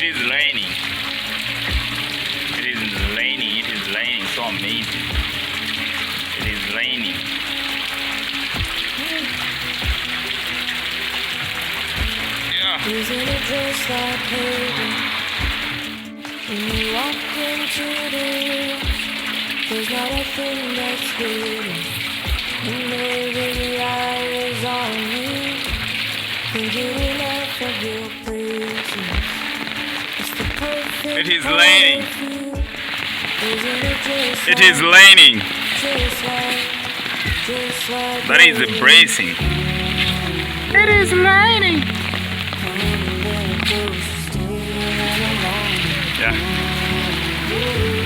It is raining. It is raining. It is raining. So amazing. It is raining. Yeah. Isn't it just like heaven? When you walk into the room, there's not a thing that's hidden. And every eye is on you. Can't get enough of your presence. It's the perfect It is raining. Isn't it just It is like, raining. just like That is embracing. It is raining. Yeah.